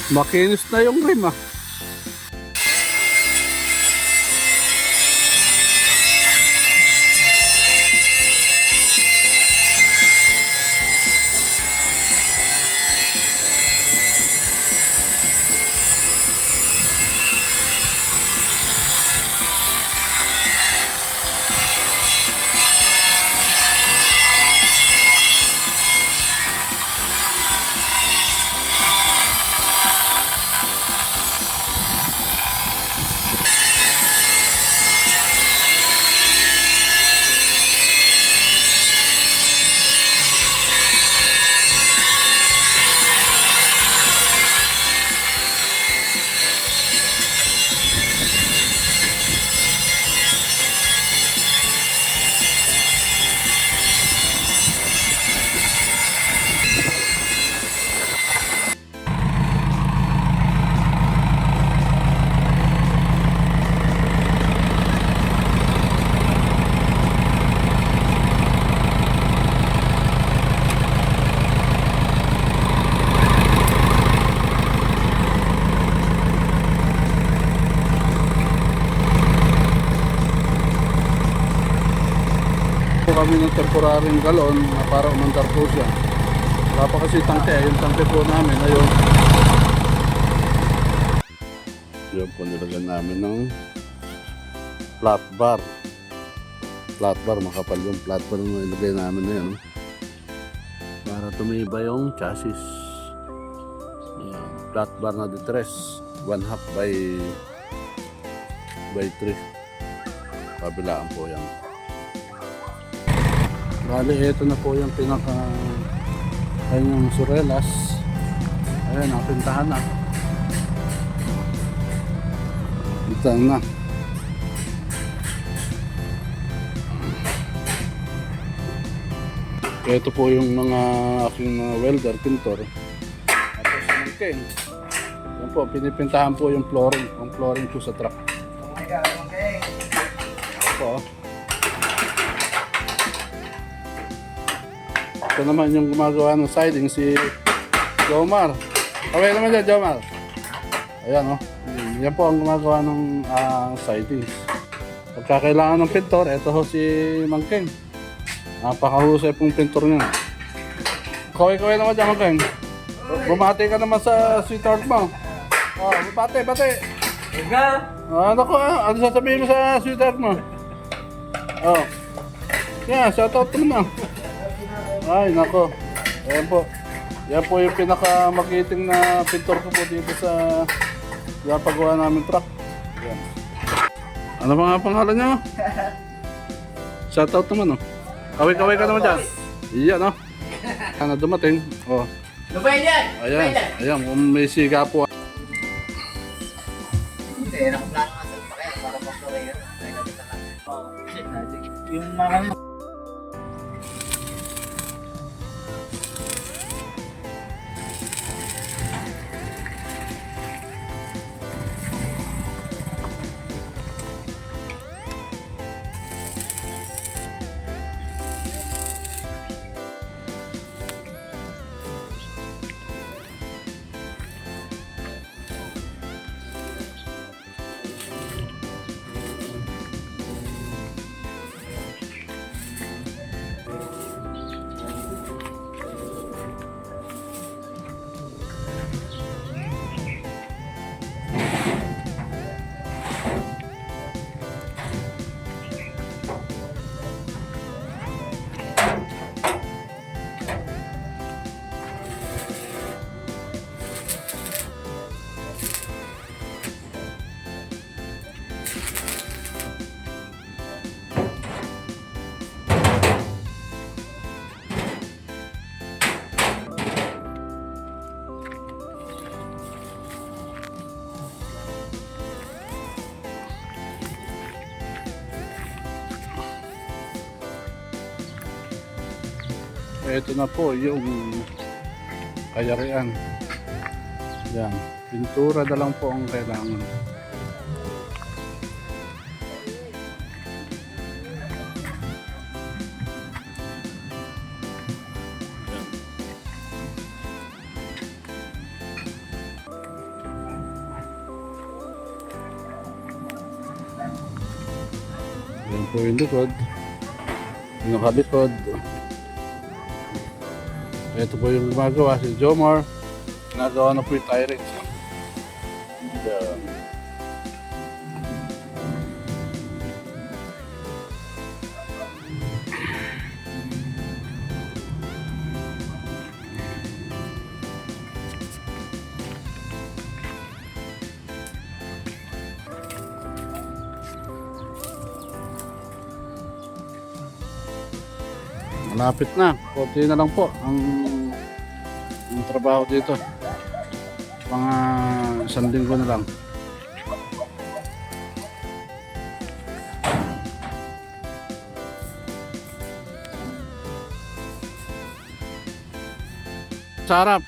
Makinis na yung rim ah. Kami ng temporaryong galon na para umandar po siya. Wala pa kasi tangke, yung tangke po namin ayun. Yun po nilagyan namin ng flat bar. Flat bar, makapal yung flat bar na nilagay namin na yun. Para tumibay yung chassis. Ayan, flat bar na ditres. 1/2 by 3. Kabilaan po yan. Bali, ito na po yung pinaka kanyang surelas. Ayan, napintahan na. Pintahan na. Ito po yung mga aking welder, pintor. Tapos yung king. Yan po, pinipintahan po yung flooring. Yung flooring po sa truck. Oh my God, okay. Ito po. Ito naman yung gumagawa ng siding, si Jomar. Okay naman dyan, Jomar. Ayan o. Yan po ang gumagawa ng sidings. Pagka kailangan ng pintor, ito ho si Mangking. Napakahusay pong pintor niya. Kaway-kaway naman dyan, Mangking. Bumati ka naman sa sweetheart mo. Oh, bati. Ika? Ano ko, ano sasabihin mo sa sweetheart mo? Oh. Yeah, shoutout mo na. Ay, nako. Ayan po. Yan po yung pinakamagiting na pintor ko po dito sa paggawa namin truck. Ayan. Ano ba nga pangalan niya? Shoutout naman, oh. Kaway-kaway ka naman dyan. Iyan, oh. Ano dumating? Oh. Ano ba yan? Ayan, may siga po. Hindi, nakaplano nga sa pakaya para pag-tuloy yun. Yung mga Ito na po yung kayarian. Yan. Pintura na lang po ang kailangan. Yan. po yung likod. Yung nakalikod. Ito po yung gumagawa si Jomar. Nagawa na po yung Tyrex. Yan. Malapit na. Konti na lang po ang trabaho dito. Mga 1 linggo na lang. Sarap.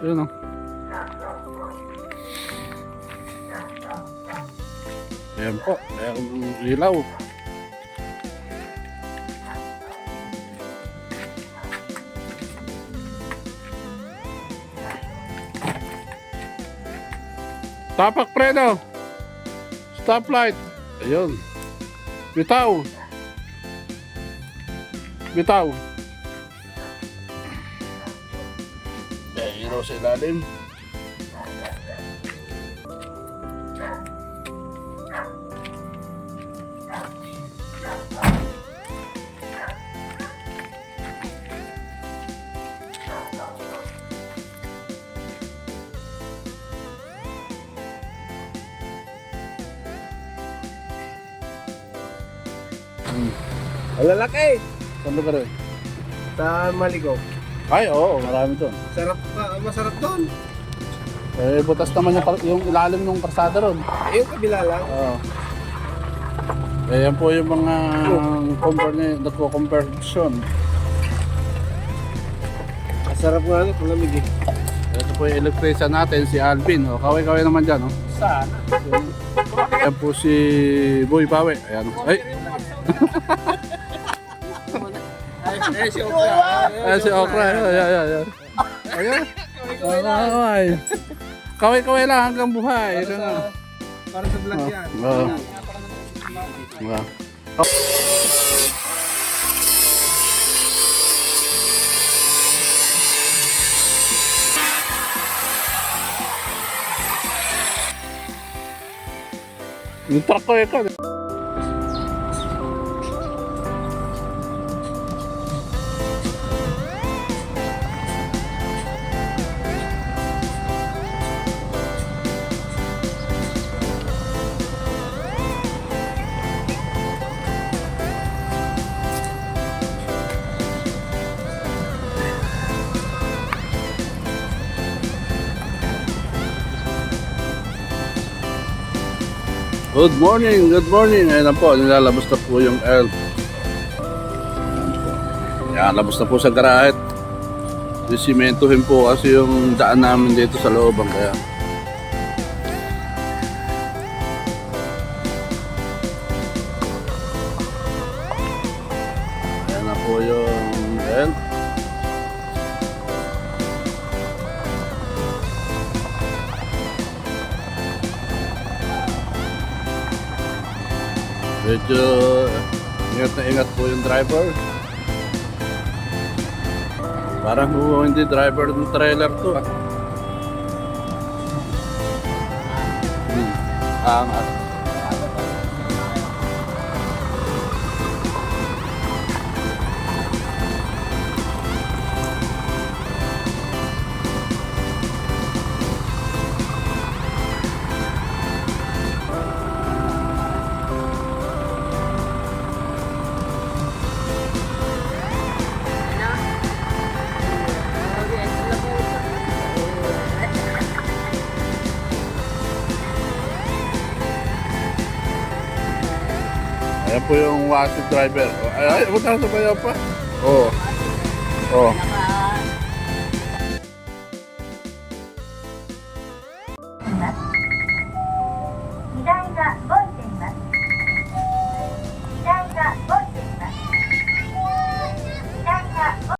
Yun o. Ayan po, ayan ilaw. Tapak preno. Stoplight. Ayun. Bitaw. Bitaw. Ilaw sa ilalim. Ang lalaki! Saan lugar eh? Sa Maligo. Ay, oo, marami doon. Masarap doon. Eh, butas naman yung ilalim ng karsada ron. Yung kabila lang. Oo. Eh, yan po yung mga nagko-conversion. Masarap nga ano, palamig eh. Ito po yung electrician natin, si Alvin. O, kaway-kaway naman dyan, oh. Saan? Yan po si Boy Pawe. Ayan. Ay, Si Okra. ayan si Okra. Ayan. Ayan. Kaway. Kaway-kaway lang hanggang buhay. Ito na. Para sa vlog yan. Oo. Wow. Yung truck ko ito. Good morning, good morning. Ayan na po, nilalabas na po yung elf. Ayan, labas na po sa garahe. Disimentuhin po kasi yung daan namin dito sa looban kaya. Ayan na po yung elf. Medyo ingat na ingat po yung driver. Parang hindi driver ng trailer to. Angat. Ayan po yung wasip driver. Ay, punta sa bayaw pa. Oo. Oo.